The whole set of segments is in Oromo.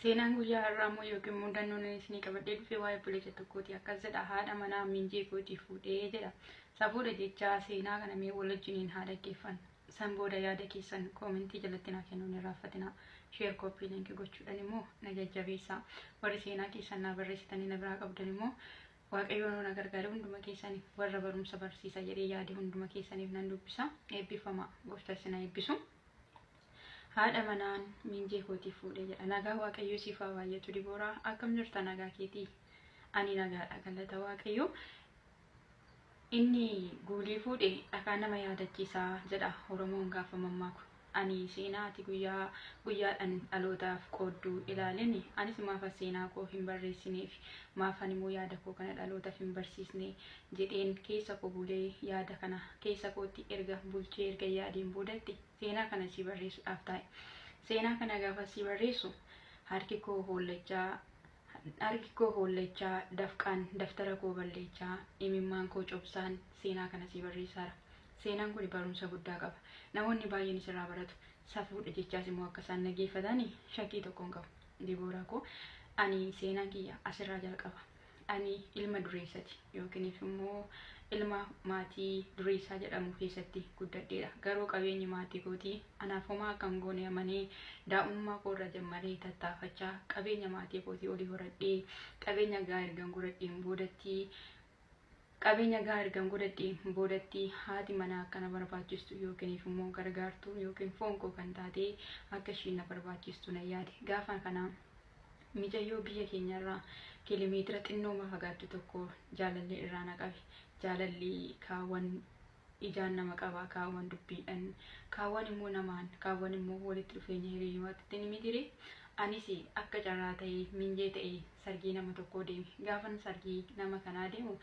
Seenaan guyyaa har'aa immoo yookiin muudannoon isinii qabadhee dhufee waa'ee obboleessa tokkooti. Akkas jedha, haadha manaa minjee kootii fuudhee jedha. Safuudha jechaa seenaa kana mee wal wajjiniin haa dhaggeeffannu. San booda yaada keessan koomentii jalatti naa kennuun hin irraanfatinaa. Sheer kooppii linkii gochuudhaan immoo na jajjabeessaa. Warri seenaa keessan naa barreessitanii na biraa qabdan immoo Waaqayyoon na gargaare hunduma keessaniif warra barumsa barsiisa jedhee yaade hunduma keessaniif nan dubbisa. Eebbifama. Gooftaan isin haa eebbisu. Haadha manaan minjee kootii fuudhee jedha. Nagaa Waaqayyoo siif haa baay'atu Dibooraa. Akkam jirta nagaa keetii? Ani nagaadha galata Waaqayyoo. Inni guulii fuudhe dhakaa nama yaadachiisaa jedha Oromoon gaafa mammaaku. Ani seenaa ati guyyaadhaan dhalootaaf qoodduu ilaalini. Anis maaf seenaa koo hin barreessineef maafan immoo yaada koo kana dhalootaaf hin barsiisne jedheen keessa koo bulee yaada kana keessa kootti erga bulchee erga yaadeen boodatti seenaa kana si barreessuudhaaf taa'e. Seenaa kana gaafa si barreessu harki koo hollachaa dafqaan daftara koo balleechaa imimmaan koo cobsaan seenaa kana si barreessaara. Seenaan kun barumsa guddaa qaba. Namoonni baay'een isirraa baratu. Safuudha jechaas immoo akka isaan dhaggeeffatanii shakkii tokkoon qabu. Dibooraa koo ani seenaan kiyya asirraa jalqaba. Ani ilma dureessati yookiin immoo ilma maatii dureessaa jedhamu keessatti guddadheedha. Garuu qabeenyi maatii kootii anaaf homaa kan goone amanee daa'ummaa koo irra jammaree tattaafachaa qabeenya maatii kootii olii horadhee qabeenya gaa ergan godhadheen boodatti haati manaa akkana barbaachistu yookiin immoo gargaartuu yookiin foon koo kan taate akka ishiin na barbaachistu na yaade. Gaafa kana mijayyoo biyya keenyarraa kiiloomeetira xinnooma fagaattu tokko jaalallee irraa na qabe. Jaalalli kaawwan ijaan nama qaba, kaawwan dubbiidhaan, kaawwan immoo namaan, kaawwan immoo walitti dhufeenya hiriyyummaatti ni mitire. Anis akka carraa ta'ee minjee ta'ee sargii nama tokkoo deeme. Gaafan sargii nama kanaa deemu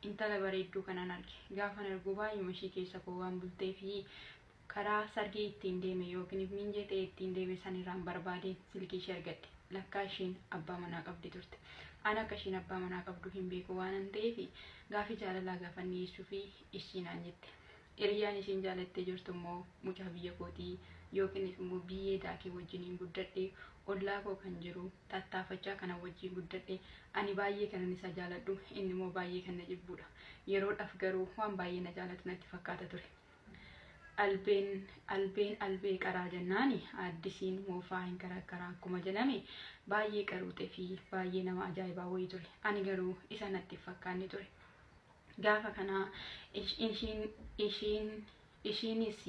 intala bareedduu kanan arge. Gaafan argu baay'uma ishii keessa koo waan bultee fi karaa sargii ittiin deeme yookiin minjee ta'ee ittiin deeme sanirraan barbaadeen silkii ishee argadhe. Lakkaa isheen abbaa manaa qabdi turte. Ana akka isheen abbaa manaa qabdu hin beeku waan ta'eef gaaffii jaalalaa gaafa dhiyeessuu fi ishiinaan jette. Hiriyyaan isheen jaalattee jirtu immoo mucaa biyya kootii yookiin immoo biyyee daakee wajjiniin guddadhee ollaa koo kan jiru tattaafachaa kana wajjin guddadhee ani baay'ee kanan isa jaaladhu inni immoo baay'ee kan na jibbuudha. Yeroodhaaf garuu waan baay'ee na jaalatu natti fakkaata ture. Albee qaraa jennaani addisiin moofaa hin karakkaraa akkuma jedhame baay'ee qaruuxee fi baay'ee nama ajaa'ibaa wayii ture. Ani garuu isa natti fakkaanne ture. Gaafa kana isheenis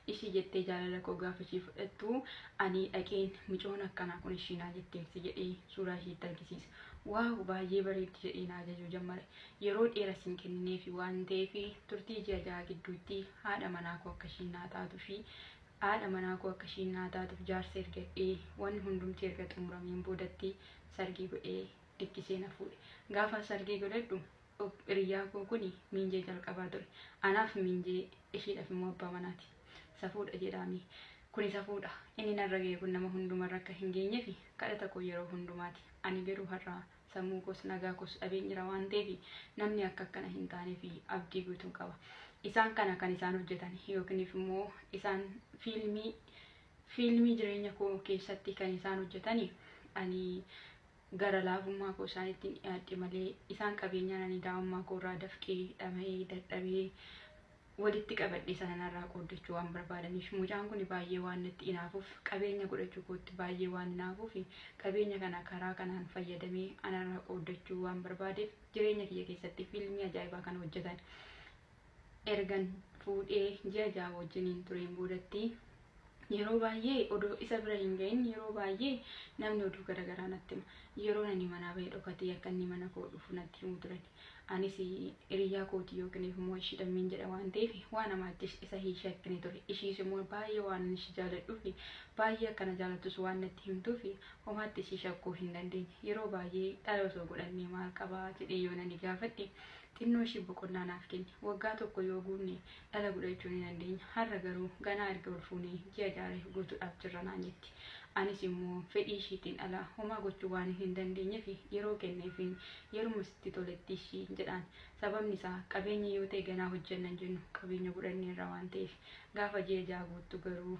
ishii jettee jaalala koo gaafa ishii fudhattu ani dhaqeen micoon akkanaa kun ishiinaa jetteemsi jedhee suuraa ishiitti argisiisa. Waaw baay'ee bareeddi jedhee na ajajuu jammare. Yeroo dheeraa siin kennineef waan ta'eef turtii ji'a jaha gidduutti haadha manaa koo akka ishiin naa taatuuf jaarsa ergadhee waan hundumti erga xumurameen boodatti sargii godhee dikkisee na fuudhe. Gaafa sargii godhadhu hiriyaa koo kuni minjee jalqabaa ture. Anaaf minjee ishiidhaaf immoo abbaa manaati. Safuudha jedhami. Kuni safuudha. Inni narra ga'e kun nama hundumarra akka hin geenyeef kadhata koo yeroo hundumaati. Ani garuu har'aa sammuu koos nagaa koos dhabeen jira waan ta'eef namni akkana hin taanee fi abdii guutuu qaba. Isaan kana kan isaan hojjetan yookiin immoo isaan fiilmii jireenya koo keessatti kan isaan hojjetani ani gara laafummaa koo isaaniitti dhiyaadhe malee isaan qabeenyaan ani daa'ummaa koo irraa dafqee dhama'ee dadhabee walitti qabadhee sana narraa qooddachuu waan barbaadaniif mucaan kun baay'ee waan natti inaafuuf qabeenya godhachuu kootti baay'ee waan inaafuuf qabeenya kana karaa kanaan fayyadamee anarraa qooddachuu waan barbaadeef jireenya kiyya keessatti fiilmii ajaa'ibaa kana hojjetan. Ergan fuudhee ji'a jaha wajjiniin tureen boodatti yeroo baay'ee odoo isa bira hin gahin yeroo baay'ee namni oduu garaagaraa natti hima. Yeroo ani manaa bahee dhokatee akka inni mana koo dhufu natti himu turan. Anis hiriyaa kootii yookiin immoo ishiidhaan min jedha waan ta'eef waan namaatti isa hiishakkine ture. Ishiis immoo baay'ee waan inni ishii jaaladhuu fi baay'ee akkana jaalattus waan natti himtuu fi homaatti ishii shakkuu hin dandeenye. Yeroo baay'ee dhala osoo godhannee maal qabaa jedhee yoo nani gaafadhe xinnoo ishii boqonnaa naaf kenne. Waggaa tokko yoo guunne dhala godhachuu ni dandeenya. Har'a garuu ganaa erga ol fuunee ji'a jaha guutuudhaaf jirra naan jetti. Anis immoo fedhii ishiitiin ala homaa gochuu waan hin dandeenyeef yeroo kenneefiin yeruma sitti toletti ishii jedhaan. Sababni isaa qabeenya yoo ta'e ganaa hojjennan jennu qabeenya godhannee irra waan ta'eef gaafa ji'a jaha guuttu garuu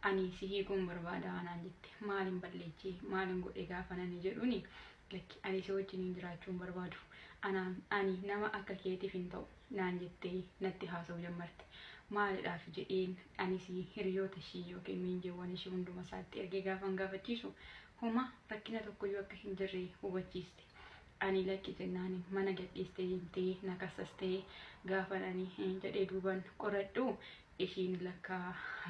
ani si hiikuun barbaada anaan jette. Maalin balleechee maalin godhe gaafa nani jedhuuni lakki ani si wajjin jiraachuun barbaadu. Ani nama akka keetiif hin ta'u naan jettee natti haasa'u jammarte. Maalidhaaf jedheen anis hiriyoota ishii yookiin miinjeewwan ishii hunduma isaatti ergee gaafan gaafachiisu homa rakkina tokkoyyuu akka hin jirre hubachiiste. Ani lakki jennaan mana gadhiistee deemtee na kassastee gaafa ani jedhee duuban qoradhu ishiin lakka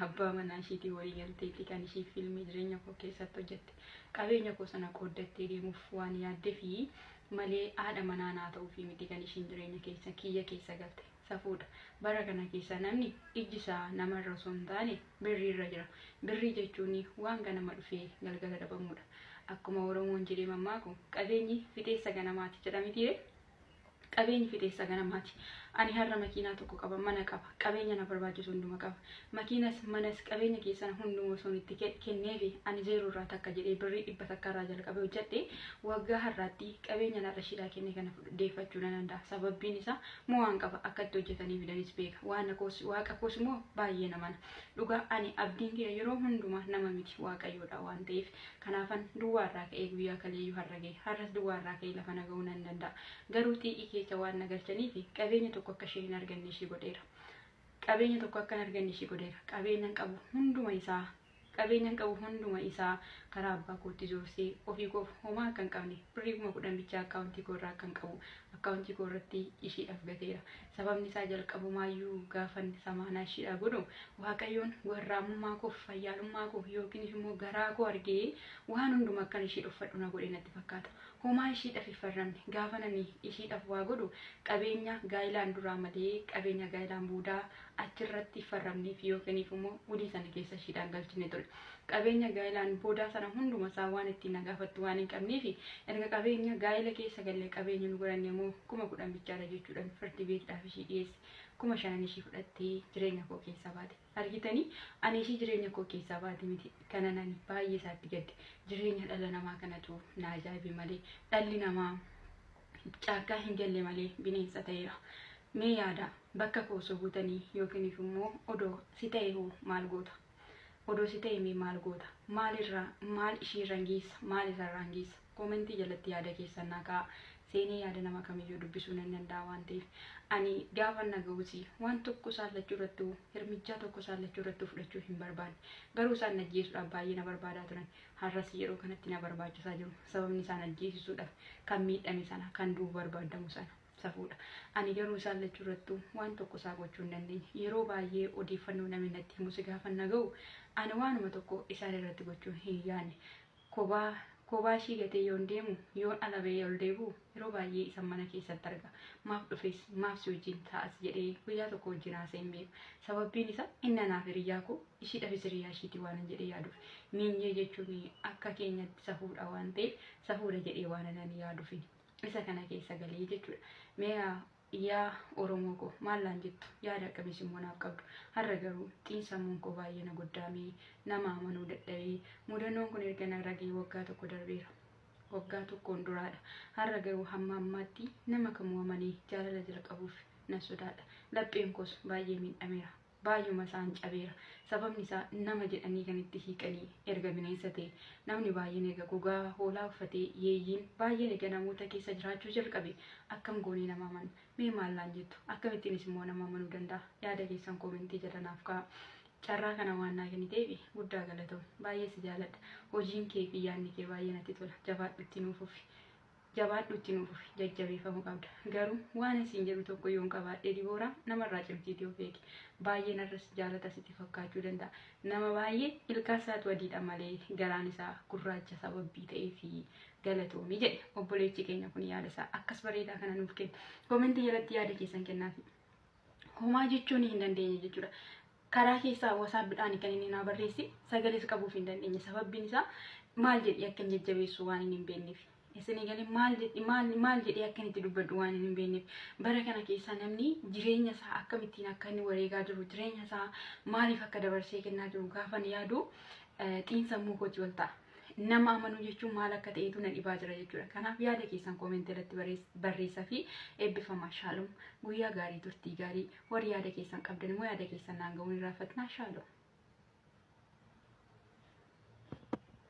abbaa manaa ishiitii walii galteetti kan ishii fiilmii jireenya koo keessatti hojjette. Qabeenya koo sana qooddattee deemuuf waan yaaddee fi malee haadha manaa naa ta'uu fi miti kan ishiin jireenya keessa kiyya keessa galte. Safuudha. Bara kana keessa namni ijji isaa namarra osoo hin taane birrii irra jira. Birrii jechuun waan ganama dhufee galgala dhabamudha. Akkuma Oromoon jedhee mammaaku qabeenyi fixeessa ganamaati jedhamiti. Qabeenyi fixeessa ganamaati. Ani har'a makiinaa tokko qaba, mana qaba, qabeenya na barbaachisu hunduma qaba. Makiinas manas qabeenya keessan hunduma osoo itti kenneefi ani zeeroo irraa takka jedhee birrii 100 takka irraa jalqabee hojjedhe waggaa har'aatti qabeenya narra shidhaa kenne kana deeffachuu nan danda'a. Sababbiin isaa waan qaba akka itti hojjetanii fidanis beeka. Waaqa koos immoo baay'ee namana. Dhugaa ani abdiin kee yeroo hundumaa nama miti waaqayyoodha waan ta'eef kanaafan duwwaa irraa ka'ee guyyaa kaleeyyuu har'a ga'e. Har'as duwwaa irraa ka'ee lafa na ga'uu nan danda'a. Garuu xiiqii keessa waan na galchaniif qabeenya tokko akka isheen hin arganne ishee godheera. Qabeenya tokko akka hin arganne ishee godheera. Qabeenyaan qabu hunduma isaa karaa abbaa kootti joorsee ofii koof homaa kan qabne birrii 10,000 bichaa akkaawuntii koo irraa kan qabu akkaawuntii koo irratti ishiidhaaf gateera. Sababni isaa jalqabumaayyuu gaafan samaanaa ishiidhaa godhu waaqayyoon warraamummaa koof fayyaalummaa koo yookiin immoo garaa koo argee waan hunduma akkan ishii uffadhu na godhe natti fakkaata. Homaa ishiidhaaf iffarramne gaafa nani ishiidhaaf waa godhu qabeenya gaayilaan duraa malee qabeenya gaayilaan boodaa achirratti iffarramneef yookiin immoo ulii sana keessa ishiidhaan galchine ture. Qabeenya gaayilaan boodaa sana hunduma isaa waan ittiin na gaafattu waan hin qabneef erga qabeenya gaayila keessa galee qabeenya nu godhanne immoo 10,000 bichaadha jechuudhaan firdi beekdhaaf ishii dhiyeesse. 5,000 ishii fudhattee jireenya koo keessaa baate. Argitanii ani ishii jireenya koo keessaa baate miti kana nani baay'ee isaatti gadde. Jireenya dhala namaa kanatu na ajaa'ibe malee dhalli namaa caakkaa hin galle malee bineensa ta'eera. Mee yaada bakka koo osoo buutanii yookiin immoo odoo si ta'e hoo maal goota? Odoo si ta'e mee maal goota? Maal ishii rangeessa? Maal irraa rangeessa? Koomentii jalatti yaada keessan naa kaa'aa. Seenee yaada nama kamiyyuu dubbisuu nan danda'a waan ta'eef ani gaafa naga'uusi waan tokko saallachuu irratti hirmichaa tokko saallachuu irratti fudhachuu hin barbaanne. Garuu isaan ajjeesuudhaaf baay'ee na barbaadaa turan. Har'as yeroo kanatti na barbaachisaa jiru. Sababni isaan ajjeesisuudhaaf kan miidhame sana kan du'u barbaadamu sana safuudha. Ani garuu saallachuu irratti waan tokko isaa gochuu hin dandeenye. Yeroo baay'ee odeeffannoo namni natti himu gaafa naga'u ani waanuma tokko isaan irratti gochuu hin yaadne. Kophaa ishii gatee yoon deemu yoon alabee ol deebi'u yeroo baay'ee isa mana keessatti arga. Maaf dhufes maaf si wajjin taa'as jedhee guyyaa tokko wajjin haasa'ee hin beeku. Sababbiin isaa inni anaaf hiriyaa koo ishiidhaafis hiriyaa ishiitii waan hin jedhee yaaduuf. Miinjee jechuun akka keenyatti safuudha waan ta'eef safuudha jedhee waan ani yaaduuf isa kana keessa galee jechuudha. Mee yaa Oromoo koo maallaan jettu yaada akkamiis immoo naaf qabdu. Har'a garuu xiinsammuun koo baay'ee na goddaamee nama amanuu dadhabee mudannoon kun erga na ragee waggaa tokko darbeera. Waggaa tokkoon duraadha. Har'a garuu hamma ammaatti nama kamuu amanee jaalala jalqabuuf na sodaadha. Lapheen koos baay'ee miidhameera. Baay'uma isaan cabeera. Sababni isaa nama jedhanii kan itti hiiqanii erga bineensa ta'e namni baay'een eega gogaa hoolaa uffatee yeeyyiin baay'een eega namoota keessa jiraachuu jalqabe akkam goonee nama amanu. Mee maallaan jettu akkamittiinis immoo nama amanuu danda'a? Yaada keessan koomentii jala naaf kaa'aa. Carraa kana waan naa kenniteef guddaa galatoomi. Baay'ee si jaaladha. Hojiin kee fi yaadni kee baay'ee natti tola. Jabaadhutti nuuf ufi. Jajjabeeffamuu qabda. Garuu waan isin jedhu tokko yoon qabaadhee Dibooraa namarraa cimsiitee of eegi. Baay'ee narras jaalata sitti fakkaachuu danda'a. Nama baay'ee ilkaan isaatu adiidha malee garaan isaa gurraacha sababbii ta'ee fi galatoomii jedhe obboleechi keenya kun yaada isaa akkas bareedaa kana nuuf kenna. Koomentii jalatti yaada keessan kennaafi. Homaa jechuun hin dandeenye jechuudha. Karaa keessaa WhatsAppidhaan kan inni naa barreesse sagalees qabuuf hin dandeenye. Sababbiin isaa maal jedhee akka hin jajjabeessu waan hin beekneef. Isinii galee maal jedhee akka itti dubbadhu waan hin beekneef. Bara kana keessa namni jireenya isaa akkamittiin akka inni wareegaa jiru jireenya isaa maaliif akka dabarsee kennaa jiru gaafa yaadu xiinsammuu kooti wal ta'a. Nama amanuu jechuun maal akka ta'etu na dhibaa jira jechuudha. Kanaaf yaada keessan koomentii irratti barreessaa fi eebbifamaa shaalom. Guyyaa gaarii turtii gaarii warri yaada keessan qabdan immoo yaada keessan naan ga'uun irraa fatinaa shaalom.